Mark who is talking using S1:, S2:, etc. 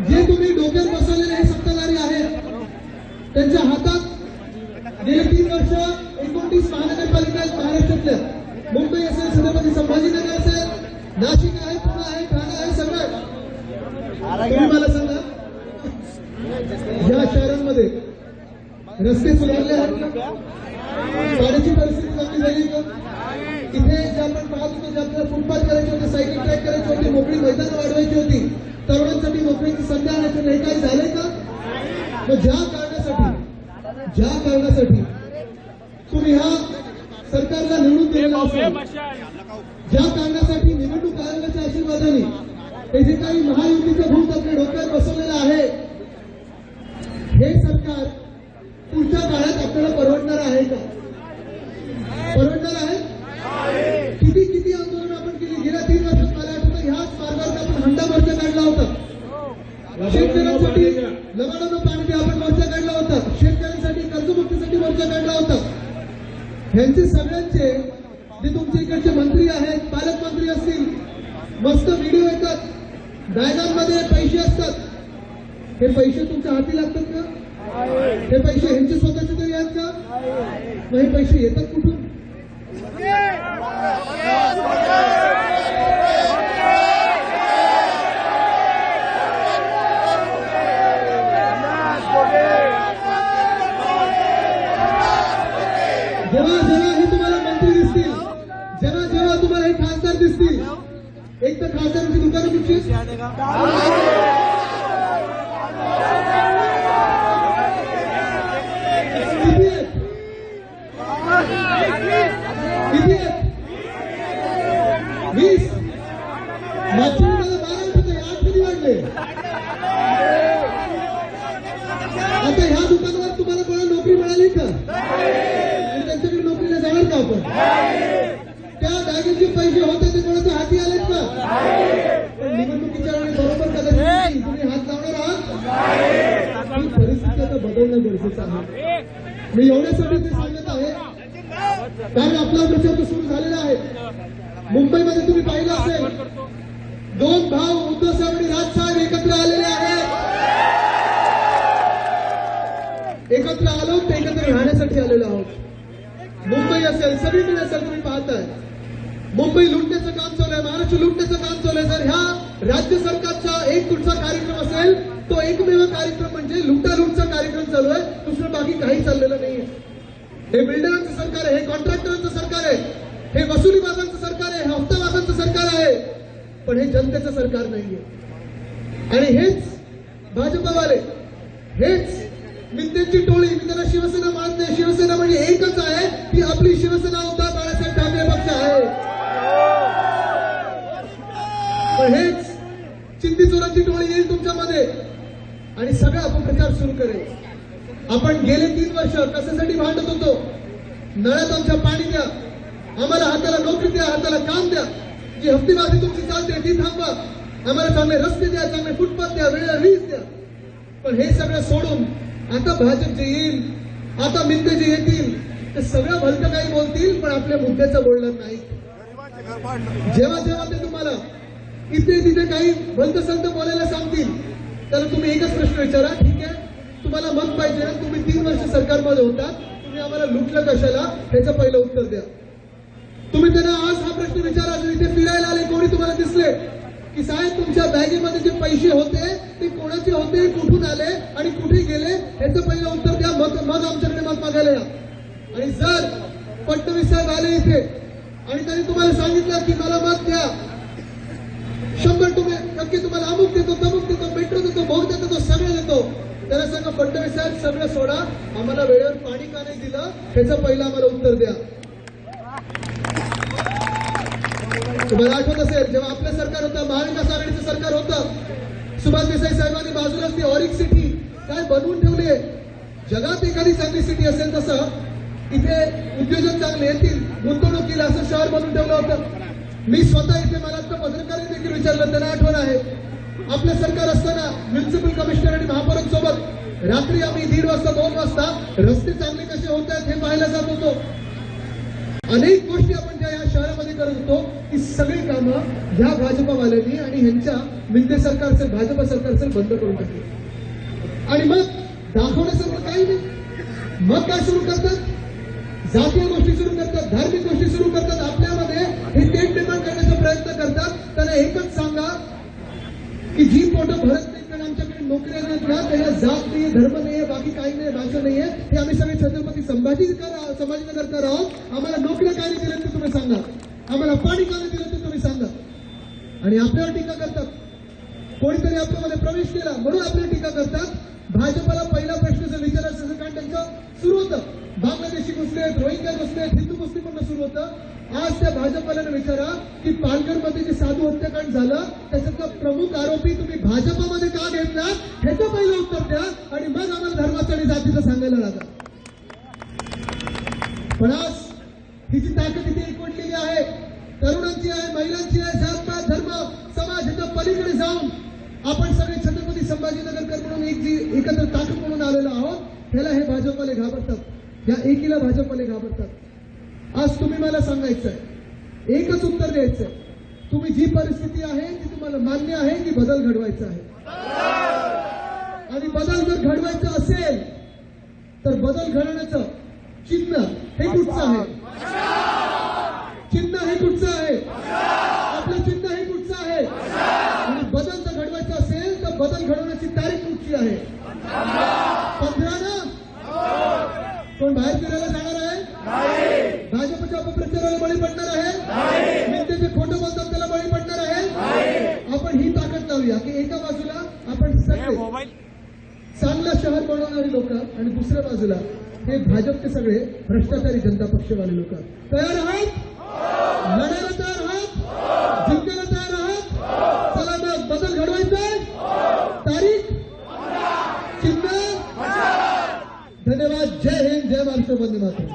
S1: जे तुम्ही डोक्यात बसवलेले हे सत्ताधारी आहेत त्यांच्या हातात गेले 3 वर्ष 29 महानगरपालिका आहेत महाराष्ट्रातल्या. मुंबई असेल, छत्रपती संभाजीनगर असेल, नाशिक आहे, पुणे आहे, ठाणे आहे, सगळं. तुम्ही मला सांगा या शहरांमध्ये रस्ते सुधारले आहेत का? पाण्याची परिस्थिती चांगली झाली का? इथे जे आपण पाहत होतो, जे आपल्याला फुटपाथ करायचे होते, सायकल ट्रॅक करायची होती, मोकळी मैदानं वाढवायची होती, तरुणांसाठी नोकरीची संधी आणायची, हे काही झालंय का? मग ज्या कारणासाठी तुम्ही ह्या सरकारला निवडून दिलेलं असेल, ज्या कारणासाठी निवडणूक आयोगाच्या आशीर्वादाने हे जे काही महायुतीचं भूत आपल्या डोक्यात बसवलेलं आहे, हे सरकार पुढच्या काळात आपल्याला परवडणार आहे का? परवडणार आहे? किती आंदोलन आपण केली गेल्या 3 वर्षात. मला आठवतं ह्याच मार्गावर आपण हंडा मोर्चा काढला होता. शेतकऱ्यांसाठी लबाडानं पाणी द्या आपण मोर्चा काढला होता. शेतकऱ्यांसाठी कर्जमुक्तीसाठी मोर्चा काढला होता. ह्यांचे सगळ्यांचे जे तुमच्या इकडचे मंत्री आहेत, पालकमंत्री असतील, मस्त व्हिडिओ येतात, बॅगांमध्ये पैसे असतात. हे पैसे तुमच्या हाती लागतात का? हे पैसे ह्यांचे स्वतःचे तरी आहेत का? मग हे पैसे येतात कुठून? जेव्हा हे तुम्हाला मंत्री दिसतील, जेव्हा तुम्हाला हे खासदार दिसतील, एक तर खासदारांची दुकानं कुठची? किती आहेत? 20. मागच्या वेळेला 12 होते, 8 कधी वाढले? आता ह्या दुकानावर तुम्हाला कोणाला नोकरी मिळाली का? त्यांच्याकडे नोकरीला जाणार का आपण? त्या बॅगेचे पैसे होते ते कोणाच्या हाती आलेत का? पण निवडणुकीच्या वेळी बरोबर कदाचित तुम्ही हात लावणार आहात. ही परिस्थिती आता बदलणं गरजेचं आहे. मी एवढ्यासाठी ते सांगत आहे कारण आपला प्रचार तर सुरू झालेला आहे. मुंबईमध्ये तुम्ही पाहिलं असेल, 2 भाऊ उद्धव साहेब आणि राज साहेब एकत्र आलेले आहेत. एकत्र आलो ते एकत्र राहण्यासाठी आलेलो आहोत. मुंबई असेल, सगळीकडे असेल, तुम्ही पाहताय मुंबई लुटण्याचं काम चालू आहे, महाराष्ट्र लुटण्याचं काम चालू आहे. जर ह्या राज्य सरकारचा एक कुठचा कार्यक्रम असेल तो एकमेव कार्यक्रम म्हणजे लुटालुटचा कार्यक्रम चालू आहे. दुसरं बाकी काही चाललेलं नाहीये. हे बिल्डरांचं सरकार आहे, हे कॉन्ट्रॅक्टरांचं सरकार आहे, हे वसुलीबाजांचं सरकार आहे, हे हप्ताबाजांचं सरकार आहे, पण हे जनतेचं सरकार नाहीये. आणि हेच भाजपवाले, हेच मित्यांची टोळी, मी त्यांना शिवसेना मानत नाही. शिवसेना म्हणजे एकच आहे, ती आपली शिवसेना उद्धव बाळासाहेब ठाकरे पक्ष आहे. पण हेच चिंदी चोरांची टोळी येईल तुमच्यामध्ये आणि सगळा अपप्रचार सुरू करेल. आपण गेले 3 वर्ष कशासाठी भांडत होतो? नळात आमच्या पाणी द्या, आम्हाला हाताला नोकरी द्या, हाताला काम द्या, जी हफ्तेबाजी तुमची चालते ती थांबवा, आम्हाला चांगले रस्ते द्या, चांगले फुटपाथ द्या, वेळेला वीज द्या. पण हे सगळं सोडून आता भाजप जे येईल, आता मित्ते जे येतील, ते सगळं भलतं काही बोलतील पण आपल्या मुद्द्याचं बोलणार नाही. जेव्हा ते तुम्हाला इथे तिथे काही भलतं संत बोलायला सांगतील तर तुम्ही एकच प्रश्न विचारा, ठीक आहे तुम्हाला मत पाहिजे ना, तुम्ही 3 वर्ष सरकारमध्ये होता, तुम्ही आम्हाला लुटलं कशाला, ह्याचं पहिलं उत्तर द्या. तुम्ही त्यांना आज हा प्रश्न विचारा, जर इथे फिरायला आले कोणी तुम्हाला दिसले की साहेब तुमच्या बॅगेमध्ये जे पैसे होते ते कोणाचे होते, कुठून आले आणि कुठे गेले, ह्याचं पहिलं उत्तर द्या. मग आमच्याकडे मत मागायला या. आणि जर फडणवीस साहेब आले इथे आणि त्यांनी तुम्हाला सांगितलं की मला मत द्या, 100% तुम्हाला अमुक देतो, तमुक देतो, मेट्रो देतो, भोग देतो, सगळं देतो, त्याला सांगा फडणवीस साहेब सगळं सोडा, आम्हाला वेळेवर पाणी का नाही दिलं ह्याचं पहिलं आम्हाला उत्तर द्या. तुम्हाला आठवत असेल जेव्हा आपलं सरकार होतं, महाविकास आघाडीचं सरकार होतं, सुभाष देसाई साहेबांनी बाजूलाच ती ऑरिक सिटी काय बनवून ठेवली आहे. जगात एखादी चांगली सिटी असेल तसं इथे उद्योजक चांगले येतील, गुंतवणूक असं शहर बनवून ठेवलं होतं. मी स्वतः इथे मला आता पत्रकारांनी देखील विचारलं, त्यांना आठवण आहे आपलं सरकार असताना म्युन्सिपल कमिशनर आणि महापौरांसोबत रात्री आम्ही 1:30 वाजता 2 वाजता रस्ते चांगले कसे होत आहेत हे पाहायला जात होतो. अनेक गोष्टी आपण ज्या या शहरामध्ये करत होतो की सगळी कामं ह्या भाजपवाल्यांनी आणि ह्यांच्या मिंदे सरकारचे भाजप सरकारचे बंद करून टाकले. आणि मग दाखवण्यासारखं काही नाही. मग काय सुरू करतात? जातीय गोष्टी सुरू करतात, धार्मिक गोष्टी सुरू करतात. आपल्यामध्ये हे तेच निर्माण करण्याचा प्रयत्न करतात. त्यांना एकच सांगा की जी पोटं भरत नाही कारण आमच्याकडे नोकऱ्या नाहीत ना, त्याला जात नाहीये, धर्म नाहीये, बाकी काही नाही, भाषा नाहीये. हे आम्ही सगळे छत्रपती संभाजीनगरकर आहोत. आम्हाला नोकऱ्या काय नाही दिल्या ते तुम्ही सांगा, आम्हाला पाणी का नाही दिलं ते तुम्ही सांगा. आणि आपल्यावर टीका करतात. कोणीतरी आपल्यामध्ये प्रवेश केला म्हणून आपल्यावर टीका करतात. भाजपला पहिला प्रश्न जर विचारायचा असेल कारण त्यांचं सुरू होतं, बांगलादेशी घुसले आहेत, रोहिंग्या घुसले आहेत, हिंदू मुस्लिम म्हणून सुरू होतं. आज त्या भाजपला विचारा की पालघरमध्ये जे साधू हत्याकांड झालं त्याच्यातला प्रमुख आरोपी तुम्ही भाजपमध्ये का घेतला, ह्याचं पहिलं उत्तर द्या आणि मग आम्हाला धर्माचं आणि जातीचं सांगायला लागा. पण आज ही जी ताकद इथे एकवटलेली आहे, तरुणांची आहे, महिलांची आहे, जातपात धर्म समाज ह्याच्या पलीकडे जाऊन आपण सगळे छत्रपती संभाजीनगरकर म्हणून एकत्र ताकद म्हणून आलेलो आहोत. ह्याला हे भाजपवाले घाबरतात, या एकीला भाजपवाले घाबरतात. आज तुम्ही मला सांगायचं आहे, एकच उत्तर द्यायचं आहे. तुम्ही जी परिस्थिती आहे ती तुम्हाला मान्य आहे की बदल घडवायचा आहे? आणि बदल जर घडवायचा असेल तर बदल घडवण्याचं चिन्ह हे कुठचं आहे? चिन्ह हे कुठचं आहे? आपलं चिन्ह हे कुठचं आहे? आणि बदल जर घडवायचा असेल तर बदल घडवण्याची तारीख कुठची आहे? 15 ना? कोण बाहेर फिरायला जाणार आहे? भाजपच्या अपप्रचाराला बळी पडणार आहे? नेते जे खोटं बोलतात त्याला बळी पडणार आहे? आपण ही ताकद लावूया की एका बाजूला आपण सगळे चांगलं शहर बनवणारी लोक आणि दुसऱ्या बाजूला हे भाजपचे सगळे भ्रष्टाचारी जनता पक्षवाले लोक. तयार आहात? लढायला तयार आहात? जिंकायला तयार आहात? चला मग बदल घडवायचा. तारीख, चिन्ह. धन्यवाद. जय हिंद, जय महाराष्ट्र, वंदे मातरम.